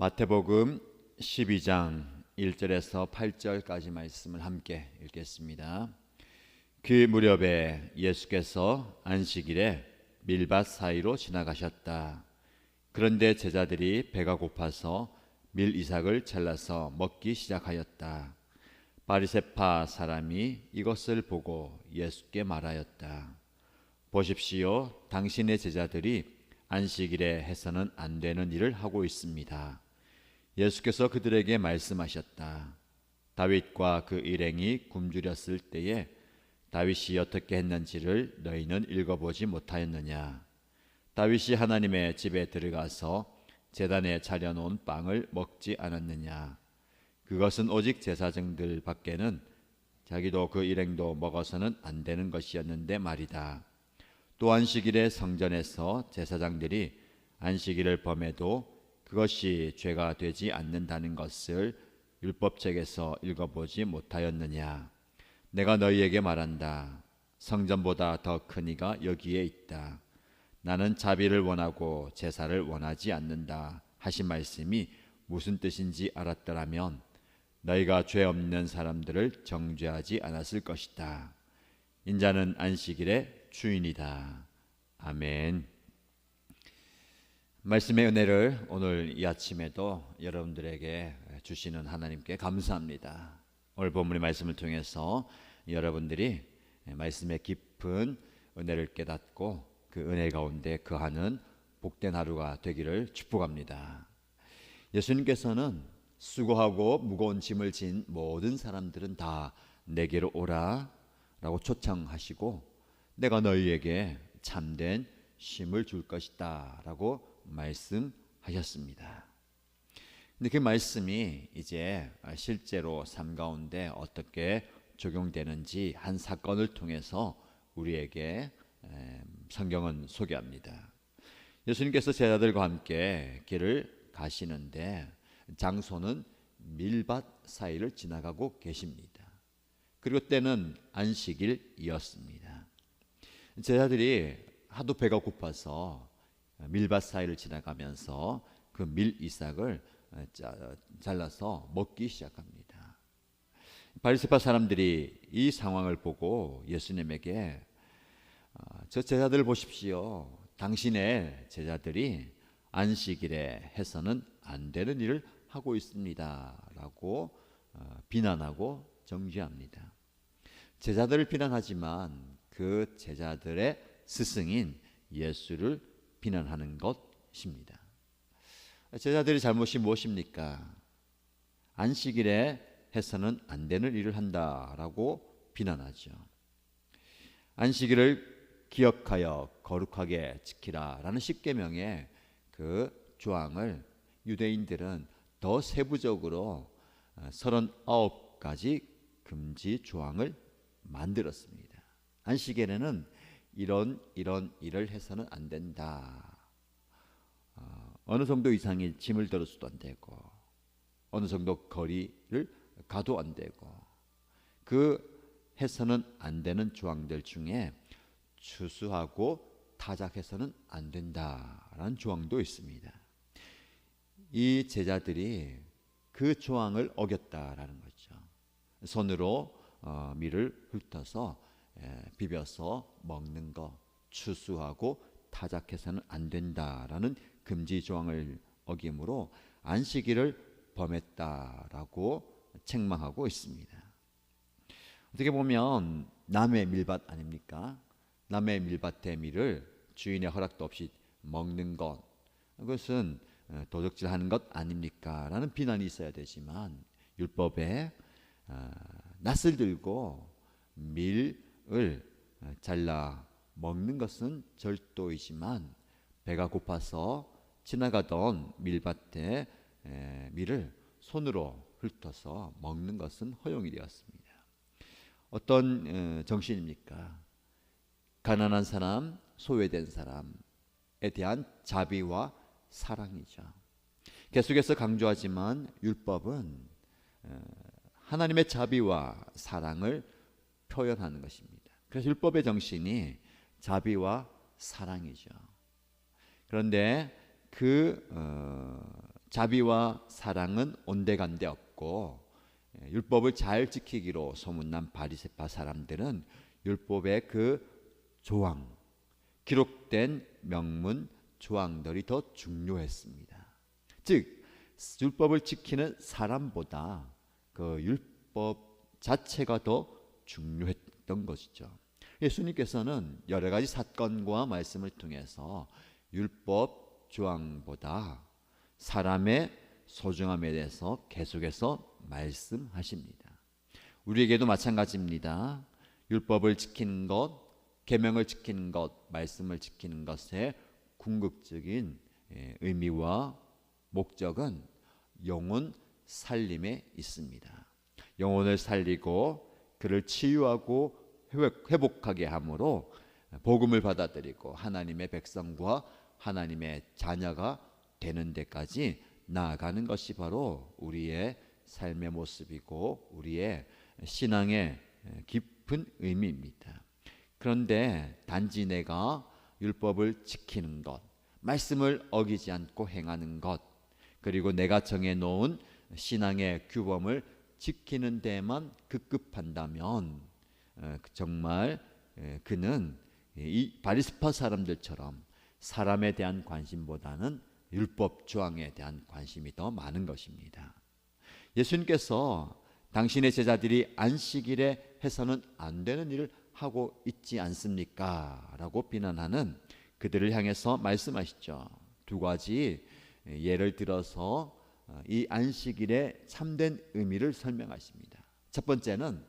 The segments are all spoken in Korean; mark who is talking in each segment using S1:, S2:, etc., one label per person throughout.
S1: 마태복음 12장 1절에서 8절까지 말씀을 함께 읽겠습니다. 그 무렵에 예수께서 안식일에 밀밭 사이로 지나가셨다. 그런데 제자들이 배가 고파서 밀이삭을 잘라서 먹기 시작하였다. 바리새파 사람이 이것을 보고 예수께 말하였다. 보십시오, 당신의 제자들이 안식일에 해서는 안 되는 일을 하고 있습니다. 예수께서 그들에게 말씀하셨다. 다윗과 그 일행이 굶주렸을 때에 다윗이 어떻게 했는지를 너희는 읽어보지 못하였느냐? 다윗이 하나님의 집에 들어가서 제단에 차려놓은 빵을 먹지 않았느냐? 그것은 오직 제사장들 밖에는 자기도 그 일행도 먹어서는 안 되는 것이었는데 말이다. 또 안식일에 성전에서 제사장들이 안식일을 범해도 그것이 죄가 되지 않는다는 것을 율법책에서 읽어보지 못하였느냐? 내가 너희에게 말한다. 성전보다 더 큰 이가 여기에 있다. 나는 자비를 원하고 제사를 원하지 않는다 하신 말씀이 무슨 뜻인지 알았더라면 너희가 죄 없는 사람들을 정죄하지 않았을 것이다. 인자는 안식일의 주인이다. 아멘. 말씀의 은혜를 오늘 이 아침에도 여러분들에게 주시는 하나님께 감사합니다. 오늘 본문의 말씀을 통해서 여러분들이 말씀의 깊은 은혜를 깨닫고 그 은혜 가운데 거하는 복된 하루가 되기를 축복합니다. 예수님께서는 수고하고 무거운 짐을 진 모든 사람들은 다 내게로 오라 라고 초청하시고 내가 너희에게 참된 쉼을 줄 것이다 라고 말씀하셨습니다. 근데 그 말씀이 이제 실제로 삶 가운데 어떻게 적용되는지 한 사건을 통해서 우리에게 성경은 소개합니다. 예수님께서 제자들과 함께 길을 가시는데 장소는 밀밭 사이를 지나가고 계십니다. 그리고 때는 안식일이었습니다. 제자들이 하도 배가 고파서 밀밭 사이를 지나가면서 그 밀이삭을 잘라서 먹기 시작합니다. 바리새파 사람들이 이 상황을 보고 예수님에게 저 제자들 보십시오. 당신의 제자들이 안식일에 해서는 안 되는 일을 하고 있습니다 라고 비난하고 정죄합니다. 제자들을 비난하지만 그 제자들의 스승인 예수를 비난하는 것입니다. 제자들의 잘못이 무엇입니까? 안식일에 해서는 안 되는 일을 한다라고 비난하죠. 안식일을 기억하여 거룩하게 지키라라는 십계명의 그 조항을 유대인들은 더 세부적으로 39가지 금지 조항을 만들었습니다. 안식일에는 이런 일을 해서는 안 된다. 어느 정도 이상의 짐을 들어서도 안 되고 어느 정도 거리를 가도 안 되고 그 해서는 안 되는 조항들 중에 추수하고 타작해서는 안 된다라는 조항도 있습니다. 이 제자들이 그 조항을 어겼다라는 거죠. 손으로 밀을 훑어서 비벼서 먹는 것, 추수하고 타작해서는 안 된다라는 금지 조항을 어김으로 안식일을 범했다라고 책망하고 있습니다. 어떻게 보면 남의 밀밭 아닙니까? 남의 밀밭의 밀을 주인의 허락도 없이 먹는 것, 그것은 도적질하는 것 아닙니까? 라는 비난이 있어야 되지만 율법에 낫을 들고 밀을 잘라 먹는 것은 절도이지만 배가 고파서 지나가던 밀밭에 밀을 손으로 훑어서 먹는 것은 허용이 되었습니다. 어떤 정신입니까? 가난한 사람, 소외된 사람에 대한 자비와 사랑이죠. 계속해서 강조하지만 율법은 하나님의 자비와 사랑을 표현하는 것입니다. 그래서 율법의 정신이 자비와 사랑이죠. 그런데 그 자비와 사랑은 온데간데 없고 율법을 잘 지키기로 소문난 바리새파 사람들은 율법의 그 조항, 기록된 명문 조항들이 더 중요했습니다. 즉 율법을 지키는 사람보다 그 율법 자체가 더 중요했던 것이죠. 예수님께서는 여러 가지 사건과 말씀을 통해서 율법 조항보다 사람의 소중함에 대해서 계속해서 말씀하십니다. 우리에게도 마찬가지입니다. 율법을 지키는 것, 계명을 지키는 것, 말씀을 지키는 것의 궁극적인 의미와 목적은 영혼 살림에 있습니다. 영혼을 살리고 그를 치유하고 회복하게 함으로 복음을 받아들이고 하나님의 백성과 하나님의 자녀가 되는 데까지 나아가는 것이 바로 우리의 삶의 모습이고 우리의 신앙의 깊은 의미입니다. 그런데 단지 내가 율법을 지키는 것, 말씀을 어기지 않고 행하는 것, 그리고 내가 정해놓은 신앙의 규범을 지키는 데만 급급한다면 정말 그는 이 바리새파 사람들처럼 사람에 대한 관심보다는 율법 조항에 대한 관심이 더 많은 것입니다. 예수님께서 당신의 제자들이 안식일에 해서는 안 되는 일을 하고 있지 않습니까? 라고 비난하는 그들을 향해서 말씀하시죠. 두 가지 예를 들어서 이 안식일의 참된 의미를 설명하십니다. 첫 번째는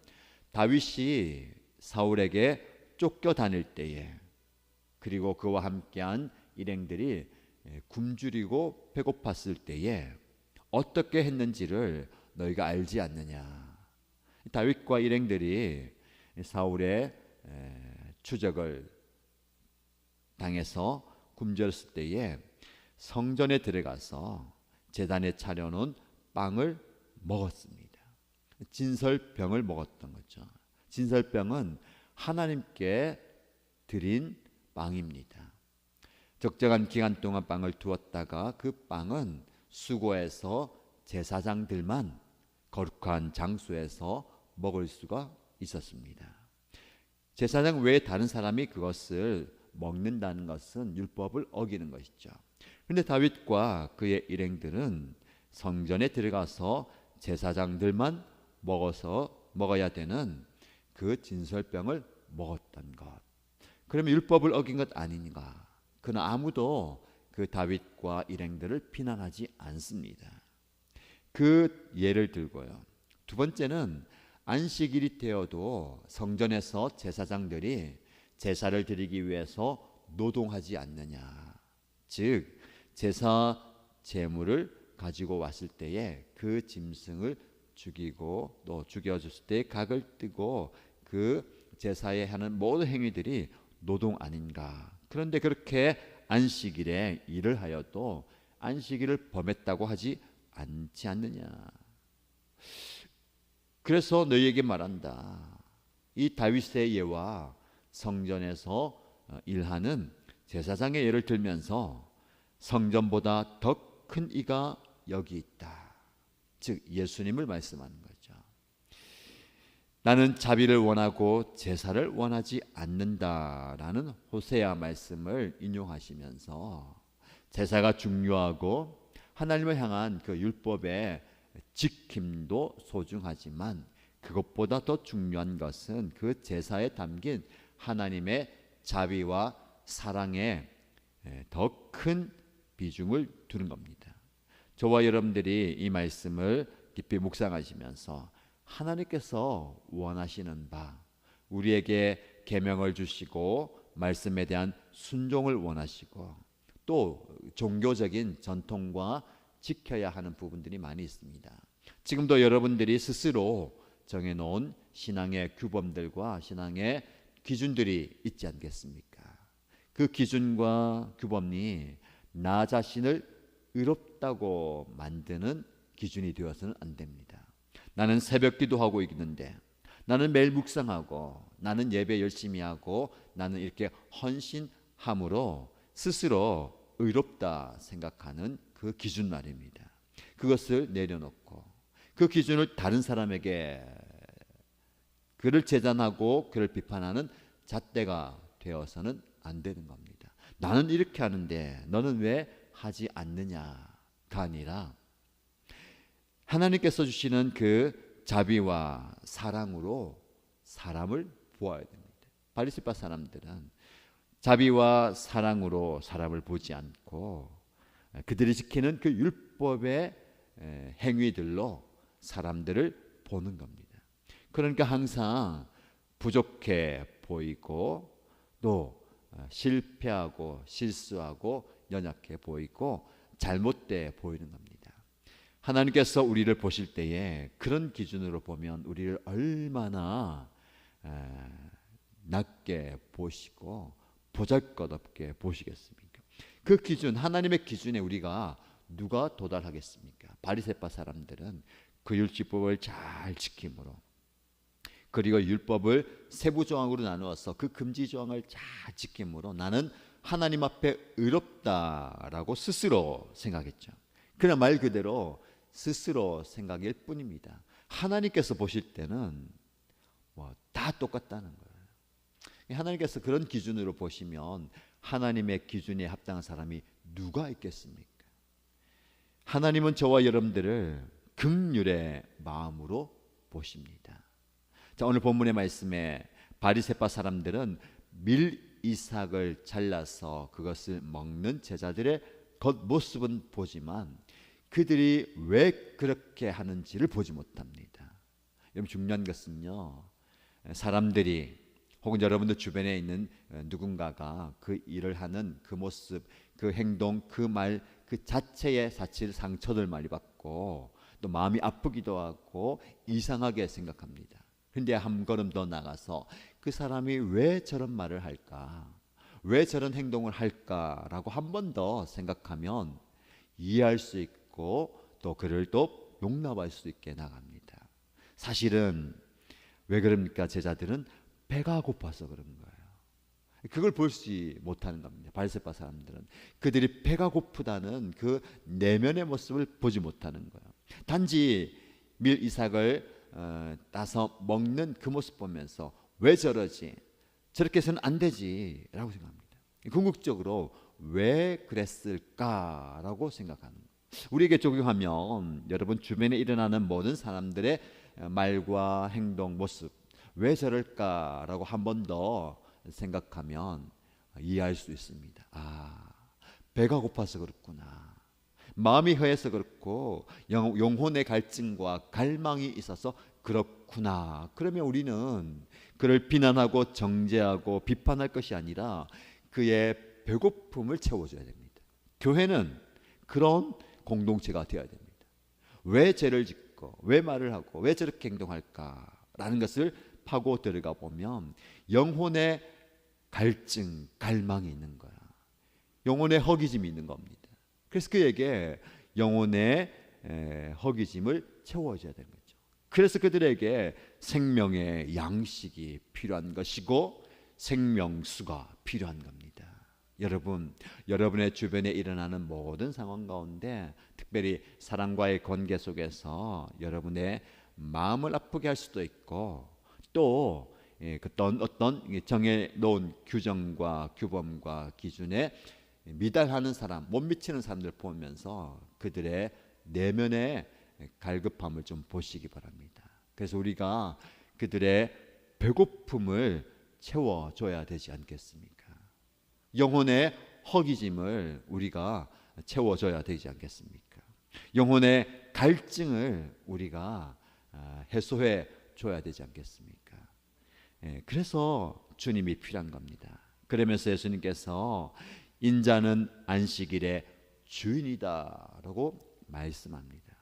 S1: 다윗이 사울에게 쫓겨다닐 때에 그리고 그와 함께한 일행들이 굶주리고 배고팠을 때에 어떻게 했는지를 너희가 알지 않느냐. 다윗과 일행들이 사울의 추적을 당해서 굶주렸을 때에 성전에 들어가서 제단에 차려놓은 빵을 먹었습니다. 진설병을 먹었던 거죠. 진설병은 하나님께 드린 빵입니다. 적정한 기간 동안 빵을 두었다가 그 빵은 수고해서 제사장들만 거룩한 장소에서 먹을 수가 있었습니다. 제사장 외에 다른 사람이 그것을 먹는다는 것은 율법을 어기는 것이죠. 그런데 다윗과 그의 일행들은 성전에 들어가서 제사장들만 먹어야 되는 그 진설병을 먹었던 것. 그러면 율법을 어긴 것 아닌가? 그러나 아무도 그 다윗과 일행들을 비난하지 않습니다. 그 예를 들고요. 두 번째는 안식일이 되어도 성전에서 제사장들이 제사를 드리기 위해서 노동하지 않느냐. 즉 제사 제물을 가지고 왔을 때에 그 짐승을 죽이고 또 죽여줬을 때 각을 뜨고 그 제사에 하는 모든 행위들이 노동 아닌가. 그런데 그렇게 안식일에 일을 하여도 안식일을 범했다고 하지 않지 않느냐. 그래서 너희에게 말한다. 이 다윗의 예와 성전에서 일하는 제사장의 예를 들면서 성전보다 더 큰 이가 여기 있다. 즉 예수님을 말씀하는 거죠. 나는 자비를 원하고 제사를 원하지 않는다라는 호세아 말씀을 인용하시면서 제사가 중요하고 하나님을 향한 그 율법의 지킴도 소중하지만 그것보다 더 중요한 것은 그 제사에 담긴 하나님의 자비와 사랑에 더 큰 비중을 두는 겁니다. 저와 여러분들이 이 말씀을 깊이 묵상하시면서 하나님께서 원하시는 바, 우리에게 계명을 주시고 말씀에 대한 순종을 원하시고 또 종교적인 전통과 지켜야 하는 부분들이 많이 있습니다. 지금도 여러분들이 스스로 정해놓은 신앙의 규범들과 신앙의 기준들이 있지 않겠습니까? 그 기준과 규범이 나 자신을 의롭다고 만드는 기준이 되어서는 안 됩니다. 나는 새벽 기도하고 있는데, 나는 매일 묵상하고, 나는 예배 열심히 하고, 나는 이렇게 헌신함으로 스스로 의롭다 생각하는 그 기준 말입니다. 그것을 내려놓고 그 기준을 다른 사람에게 그를 제단하고 그를 비판하는 잣대가 되어서는 안 되는 겁니다. 나는 이렇게 하는데 너는 왜 하지 않느냐가 아니라 하나님께서 주시는 그 자비와 사랑으로 사람을 보아야 됩니다. 바리새파 사람들은 자비와 사랑으로 사람을 보지 않고 그들이 지키는 그 율법의 행위들로 사람들을 보는 겁니다. 그러니까 항상 부족해 보이고 또 실패하고 실수하고 연약해 보이고 잘못돼 보이는 겁니다. 하나님께서 우리를 보실 때에 그런 기준으로 보면 우리를 얼마나 낮게 보시고 보잘것없게 보시겠습니까? 그 기준, 하나님의 기준에 우리가 누가 도달하겠습니까? 바리새파 사람들은 그 율법을 잘 지킴으로 그리고 율법을 세부 조항으로 나누어서 그 금지 조항을 잘 지킴으로 나는 하나님 앞에 의롭다라고 스스로 생각했죠. 그냥 말 그대로 스스로 생각일 뿐입니다. 하나님께서 보실 때는 다 똑같다는 거예요. 하나님께서 그런 기준으로 보시면 하나님의 기준에 합당한 사람이 누가 있겠습니까? 하나님은 저와 여러분들을 긍휼의 마음으로 보십니다. 자, 오늘 본문의 말씀에 바리새파 사람들은 밀이삭을 잘라서 그것을 먹는 제자들의 겉모습은 보지만 그들이 왜 그렇게 하는지를 보지 못합니다. 여러분, 중요한 것은요, 사람들이 혹은 여러분들 주변에 있는 누군가가 그 일을 하는 그 모습, 그 행동, 그 말, 그 자체에 사실 상처를 많이 받고 또 마음이 아프기도 하고 이상하게 생각합니다. 그런데 한 걸음 더 나가서 그 사람이 왜 저런 말을 할까? 왜 저런 행동을 할까라고 한 번 더 생각하면 이해할 수 있고 또 그를 또 용납할 수 있게 나갑니다. 사실은 왜 그럽니까? 제자들은 배가 고파서 그런 거예요. 그걸 보지 못하는 겁니다. 바리새파 사람들은 그들이 배가 고프다는 그 내면의 모습을 보지 못하는 거예요. 단지 밀이삭을 따서 먹는 그 모습 보면서 왜 저러지? 저렇게 해서는 안 되지 라고 생각합니다. 궁극적으로 왜 그랬을까라고 생각하는 거예요. 우리에게 적용하면 여러분 주변에 일어나는 모든 사람들의 말과 행동, 모습 왜 저럴까라고 한 번 더 생각하면 이해할 수 있습니다. 배가 고파서 그렇구나. 마음이 허해서 그렇고 영혼의 갈증과 갈망이 있어서 그렇구나. 그러면 우리는 그를 비난하고 정죄하고 비판할 것이 아니라 그의 배고픔을 채워줘야 됩니다. 교회는 그런 공동체가 되어야 됩니다. 왜 죄를 짓고 왜 말을 하고 왜 저렇게 행동할까라는 것을 파고 들어가 보면 영혼의 갈증, 갈망이 있는 거야. 영혼의 허기짐이 있는 겁니다. 그래서 그에게 영혼의 허기짐을 채워줘야 되는 거죠. 그래서 그들에게 생명의 양식이 필요한 것이고 생명수가 필요한 겁니다. 여러분, 여러분의 주변에 일어나는 모든 상황 가운데 특별히 사랑과의 관계 속에서 여러분의 마음을 아프게 할 수도 있고 또 어떤 정해놓은 규정과 규범과 기준에 미달하는 사람, 못 미치는 사람들 보면서 그들의 내면의 갈급함을 좀 보시기 바랍니다. 그래서 우리가 그들의 배고픔을 채워줘야 되지 않겠습니까? 영혼의 허기짐을 우리가 채워줘야 되지 않겠습니까? 영혼의 갈증을 우리가 해소해 줘야 되지 않겠습니까? 그래서 주님이 필요한 겁니다. 그러면서 예수님께서 인자는 안식일의 주인이다라고 말씀합니다.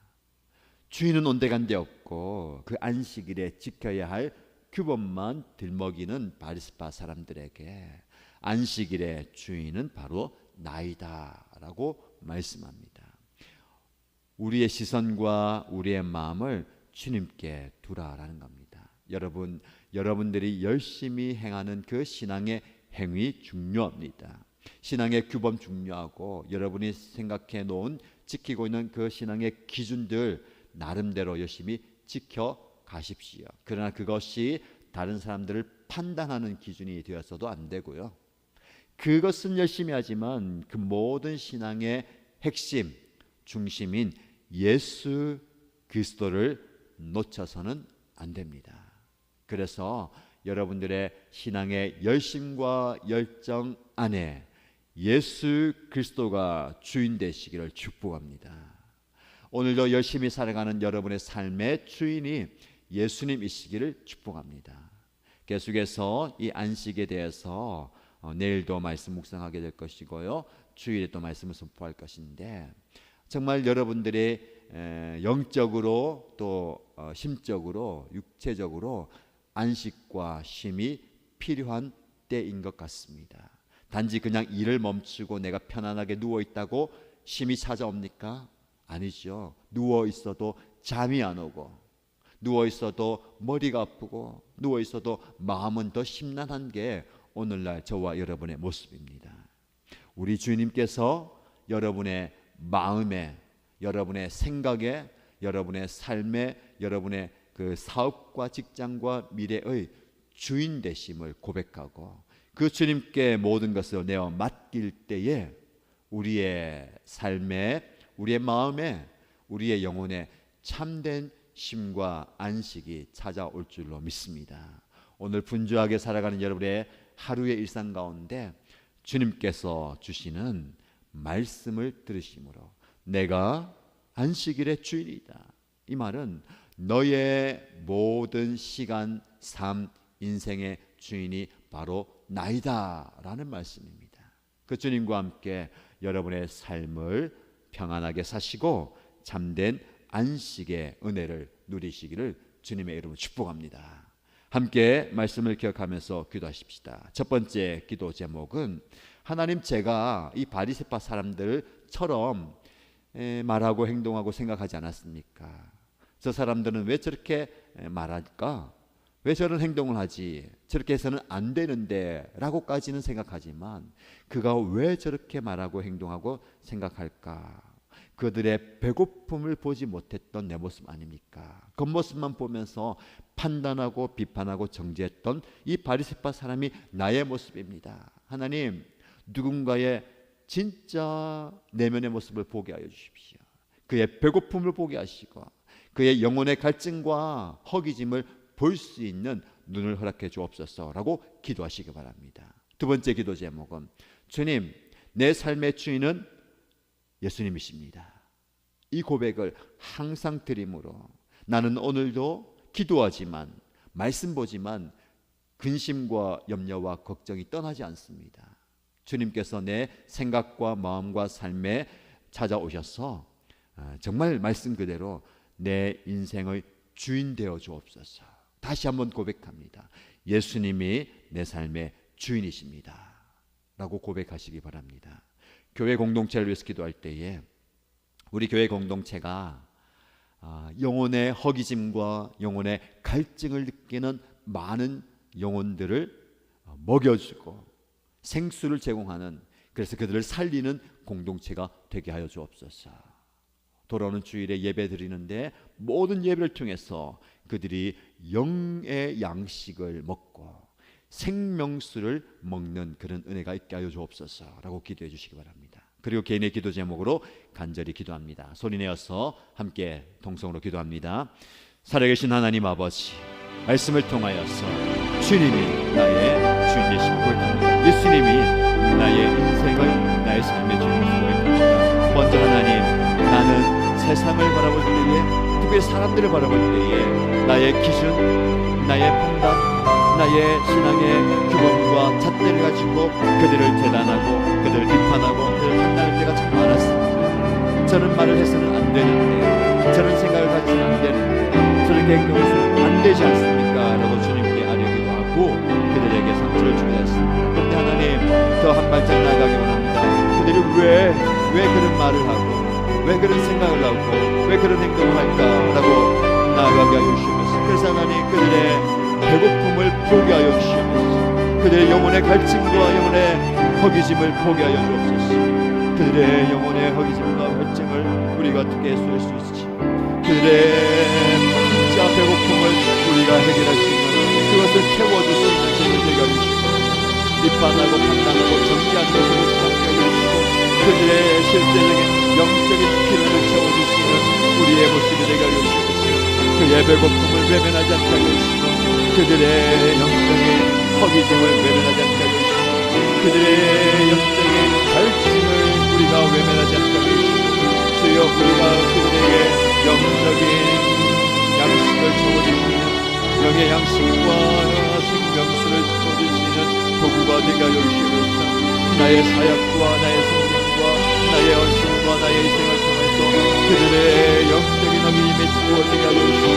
S1: 주인은 온데간데 없고 그 안식일에 지켜야 할 규범만 들먹이는 바리새파 사람들에게 안식일의 주인은 바로 나이다라고 말씀합니다. 우리의 시선과 우리의 마음을 주님께 두라라는 겁니다. 여러분들이 열심히 행하는 그 신앙의 행위 중요합니다. 신앙의 규범 중요하고 여러분이 생각해 놓은 지키고 있는 그 신앙의 기준들 나름대로 열심히 지켜 가십시오. 그러나 그것이 다른 사람들을 판단하는 기준이 되어서도 안 되고요. 그것은 열심히 하지만 그 모든 신앙의 핵심, 중심인 예수 그리스도를 놓쳐서는 안 됩니다. 그래서 여러분들의 신앙의 열심과 열정 안에 예수 그리스도가 주인 되시기를 축복합니다. 오늘도 열심히 살아가는 여러분의 삶의 주인이 예수님이시기를 축복합니다. 계속해서 이 안식에 대해서 내일도 말씀 묵상하게 될 것이고요, 주일에 또 말씀을 선포할 것인데, 정말 여러분들이 영적으로 또 심적으로 육체적으로 안식과 쉼이 필요한 때인 것 같습니다. 단지 그냥 일을 멈추고 내가 편안하게 누워있다고 쉼이 찾아옵니까? 아니죠. 누워있어도 잠이 안 오고, 누워있어도 머리가 아프고, 누워있어도 마음은 더 심란한 게 오늘날 저와 여러분의 모습입니다. 우리 주님께서 여러분의 마음에, 여러분의 생각에, 여러분의 삶에, 여러분의 그 사업과 직장과 미래의 주인 되심을 고백하고 그 주님께 모든 것을 내어 맡길 때에 우리의 삶에, 우리의 마음에, 우리의 영혼에 참된 쉼과 안식이 찾아올 줄로 믿습니다. 오늘 분주하게 살아가는 여러분의 하루의 일상 가운데 주님께서 주시는 말씀을 들으심으로 내가 안식일의 주인이다. 이 말은 너의 모든 시간, 삶, 인생의 주인이 바로 나이다 라는 말씀입니다. 그 주님과 함께 여러분의 삶을 평안하게 사시고 참된 안식의 은혜를 누리시기를 주님의 이름으로 축복합니다. 함께 말씀을 기억하면서 기도하십시다. 첫 번째 기도 제목은 하나님, 제가 이 바리새파 사람들처럼 말하고 행동하고 생각하지 않았습니까? 저 사람들은 왜 저렇게 말할까? 왜 저런 행동을 하지? 저렇게 해서는 안 되는데 라고까지는 생각하지만 그가 왜 저렇게 말하고 행동하고 생각할까? 그들의 배고픔을 보지 못했던 내 모습 아닙니까? 겉모습만 보면서 판단하고 비판하고 정죄했던 이 바리새파 사람이 나의 모습입니다. 하나님, 누군가의 진짜 내면의 모습을 보게 하여 주십시오. 그의 배고픔을 보게 하시고 그의 영혼의 갈증과 허기짐을 볼 수 있는 눈을 허락해 주옵소서라고 기도하시기 바랍니다. 두 번째 기도 제목은 주님, 내 삶의 주인은 예수님이십니다. 이 고백을 항상 드림으로 나는 오늘도 기도하지만, 말씀 보지만 근심과 염려와 걱정이 떠나지 않습니다. 주님께서 내 생각과 마음과 삶에 찾아오셔서 정말 말씀 그대로 내 인생의 주인 되어 주옵소서. 다시 한번 고백합니다. 예수님이 내 삶의 주인이십니다 라고 고백하시기 바랍니다. 교회 공동체를 위해서 기도할 때에 우리 교회 공동체가 영혼의 허기짐과 영혼의 갈증을 느끼는 많은 영혼들을 먹여주고 생수를 제공하는, 그래서 그들을 살리는 공동체가 되게 하여 주옵소서. 돌아오는 주일에 예배 드리는데 모든 예배를 통해서 그들이 영의 양식을 먹고 생명수를 먹는 그런 은혜가 있게 하여 주옵소서라고 기도해 주시기 바랍니다. 그리고 개인의 기도 제목으로 간절히 기도합니다. 소리내어서 함께 동성으로 기도합니다. 살아계신 하나님 아버지, 말씀을 통하여서 주님이 나의 주인 되심을 고백합니다. 예수님이 나의 인생을, 나의 삶의 주인이심을 고백합니다. 먼저 하나님, 나는 세상을 바라볼 때에, 특히 사람들을 바라볼 때에 나의 기준, 나의 판단, 나의 신앙의 규범과 잣대를 가지고 그들을 재단하고 그들을 비판하고 그들을 판단할 때가 참 많았습니다. 저런 말을 해서는 안 되는데, 저런 생각을 가지서는 안 되는데, 저렇게 행동해서는 안 되지 않습니까? 라고 주님께 아뢰기도 하고 그들에게 상처를 주게 했습니다. 그런데 하나님, 더 한 발짝 나아가기 원합니다. 그들이 왜 그런 말을 하고 왜 그런 생각을 하고 왜 그런 행동을 할까라고 나아가게 하여 주시옵소서. 그래서 하나님, 그들의 배고픔을 보게 하여 주시옵소서. 그들의 영혼의 갈증과 영혼의 허기짐을 보게 하여 주옵소서. 그들의 그들의 영혼의 허기짐과 갈증을 우리가 어떻게 해소할 수 있지? 그들의 진짜 배고픔을 우리가 해결할 수 있는 그것을 채워줄 수 있는 주님을 여주시고 비판하고 판단하고 정죄한 것을 생각해 주시고 그들의 실제적인 영적인 필요를 채워줄 수 있는 우리의 모습이 되게 하여 주시옵소서. 그의 배고픔을 외면하지 않게 하여 주시고 그들의 영적인 허기짐을 외면하지 않게 하여 주시고 그들의 영적인 갈증을 우리가 외면하지 않게 하여 주시고 주여 우리가 그들에게 영적인 양식을 채워주시는 영의 양식과 생명수를 채워주시는 도구가 되게 하여 주시옵소서. 나의 사역과 나의 성경과 나의 헌신과 나의 희생을 통해서 그들의 영적인 어기임에 채워지게 하여 주시고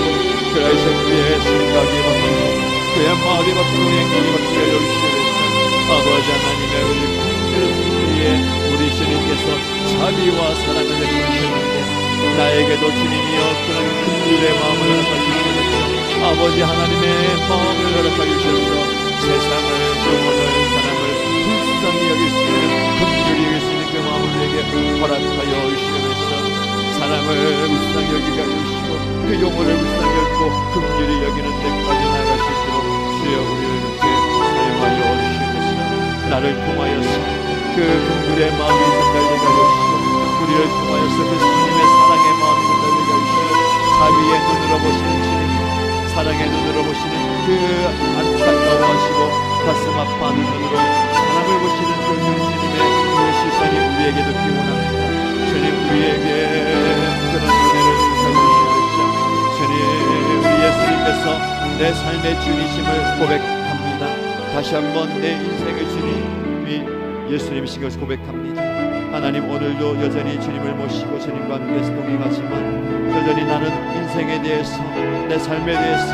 S1: 그라이서 그의 생각이 바뀌고 그의 말이 바뀌고 행동이 바뀌게 하여 주시옵소서. 아버지 하나님의 우리 공주의 우리 주님께서 자비와 사랑을 베푸셨는데 나에게도 주님이여 그런 긍휼의 마음을 허락하주시옵소서. 아버지 하나님의 마음을 허락하주셔서 세상을 영혼을 사람을 불쌍히 여길 수 있는 긍휼히 여길 수 있는 그 마음을 내게 허락하여 주시면서 사람을 불쌍히 여기게 해주시고 그 영혼을 불쌍히 여기고 긍휼히 여기는 데까지 나아갈 수 있도록 주여 우리를 이렇게 사용하여 주시면서 나를 통하여서 그 긍휼의 마음이 전달되게 하여 주시고 우리를 통하여서 그 주님의 사랑의 마음이 전달되게 하여 주시고 자비의 눈으로 보시는 주님 사랑의 눈으로 보시는 그 안타까워하시고 가슴 아파하는 눈으로 사람을 보시는 그 주님의 그 시선이 우리에게도 기원합니다. 주님 우리에게 그런 은혜를 주시옵소서. 주님 우리 예수님께서 내 삶의 주님이심을 고백합니다. 다시 한번 내 인생의 주님이 예수님이신 것을 고백합니다. 하나님 오늘도 여전히 주님을 모시고 주님과 함께 동행하지만 여전히 나는 인생에 대해서 내 삶에 대해서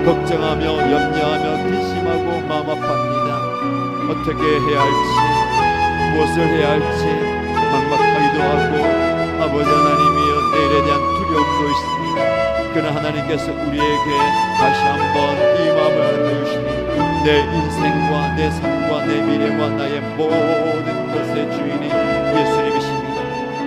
S1: 걱정하며 염려하며 근심하고 마음 아파합니다. 어떻게 해야 할지 무엇을 해야 할지 막막하기도 하고 아버지 하나님이여 내일에 대한 두려움도 있습니다. 그러나 하나님께서 우리에게 다시 한번 이 마음을 허락해 주시니 내 인생과 내 삶과 내 미래와 나의 모든 것의 주인이 예수님이십니다.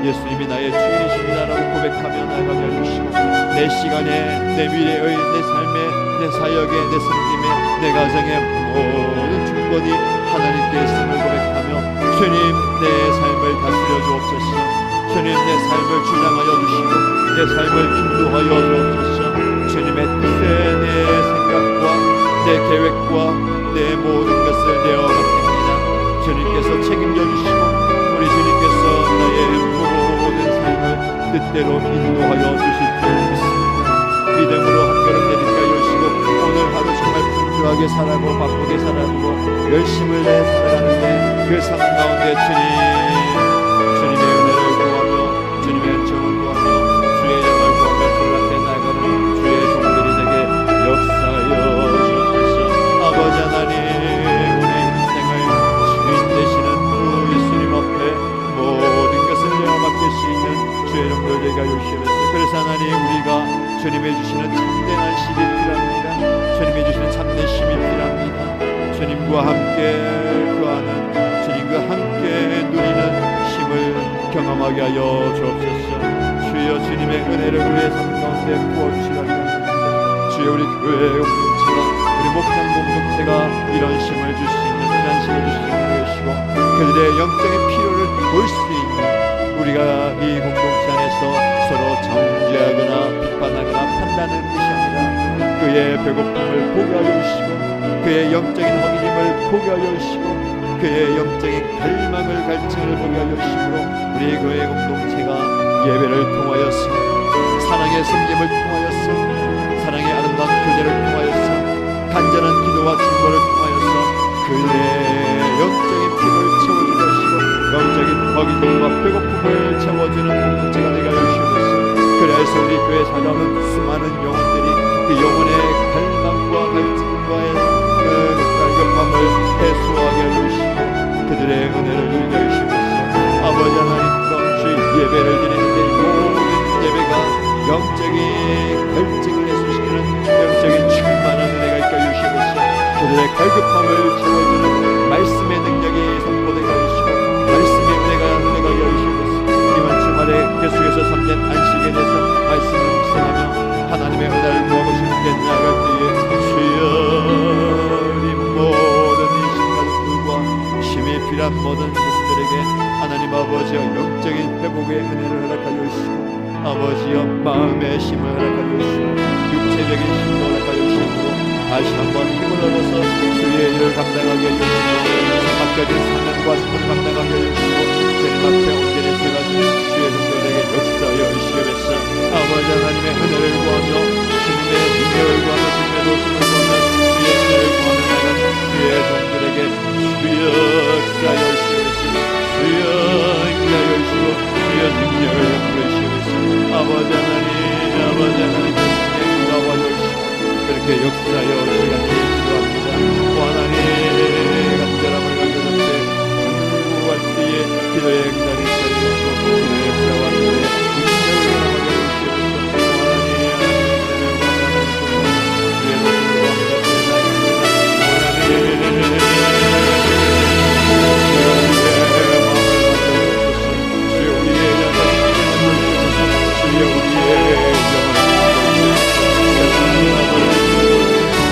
S1: 예수님이 나의 주인이십니다라고 고백하며 나아가게 해주시고 내 시간에 내 미래의 내 삶의 내 사역의 내 섬김의 내 가정의 모든 주권이 하나님께 있음을 고백하며 주님 내 삶을 다스려 주옵소서. 주님 내 삶을 주장하여 주시고 내 삶을 인도하여 주옵소서. 주님의 뜻에 내 생각과 내 계획과 내 모든 것을 내어 맡깁니다. 주님께서 책임져 주시고 우리 주님께서 나의 모든 삶을 뜻대로 인도하여 주실 줄 믿습니다. 믿음으로 한 걸음 내딛게 하여 주시고 오늘 하루 정말 분주하게 살아고 바쁘게 살아고 열심을 내 살아가는데 그 삶 가운데 주님의 은혜를 구하며 주님의 은총을 구하며 주의 영을 구하며 주 앞에 나아가는 주의 종들이 되게 역사하여 주옵소서. 아버지 하나님 우리 인생을 주인 되시는 주 예수님 앞에 모든 것을 내어 맡길 수 있는 주의 종들 되게 하여 주시옵소서. 그래서 하나님 우리가 주님이 주시는 참된 안식이 필요합니다. 주님이 주시는 참된 쉼이 필요합니다. 주님과 함께 거하는 주님과 함께 누리는 쉼을 경험하게 하여 주옵소서. 주여 주님의 은혜를 우리의 삶 가운데 부어주시라니 합니다. 주여 우리 교회 공동체가 우리 목장 공동체가 이런 쉼을 줄 수 있는 안식을 줄 수 있는 것이고 그들의 영적인 필요를 볼 수 있는 우리가 이 공동체 안에서 서로 정죄하거나 비판하거나 판단하는 것이 아니라 그의 배고픔을 보게 하여 주시고 그의 영적인 허기짐을 보게 하여 주시고 그의 영적인 갈망을 갈증을 보게 하여 주시므로 우리 교회 공동체가 예배를 통하여서 사랑의 섬김을 통하여서 사랑의 아름다운 교제를 통하여서 간절한 기도와 중보를 통하여서 그의 영적인 피를 채워주게 하시고 영적인 허기짐과 배고픔을 채워주는 공동체가 되게 하여 주시옵소서. 그래서 우리 교회에 살아오는 수많은 영혼들이 그 영혼의 갈망과 갈증과의 그 갈급함을 해소하게 해주시고 그들의 은혜를 누리게 해주시옵소서. 아버지 하나님과 주의 예배를 드리는데 모든 예배가 영적인 갈증을 해소시키는 영적인 충만한 은혜가 있게 해주시옵소서. 그들의 갈급함을 채워주는 말씀의 능력이 선포되게 해주시고 말씀의 은혜가 해주시고 안식에 대해서 말씀을 묵상하며 하나님의 은혜를 구하고 주님께 나아갈 때에 주여 이 모든 이 신가족들과 힘이 필요한 모든 것들에게 하나님 아버지여 영적인 회복의 은혜를 허락하여 주시고 아버지여 마음의 힘을 허락하여 주시고 육체적인 힘을 허락하여 주시고 다시 한번 힘을 얻어서 주의 일을 감당하게 해주시고 맡겨진 사명과 힘을 감당하게 해주시고 주님 앞에 온전히 세가지는 주의 종들에게 역사하여 주시옵소서. 아버지 하나님의 은혜를 구하며 주님의 능력을 구하며 주님의 도심을 구하며 주의 은혜를 구하며 나가는 주의 종들에게 주여 역사하여 주시옵소서. 주여 역사하여 주시고 주의 능력을 부르시옵소서. 아버지 하나님 그 승리에 나와 주시고 그렇게 역사하여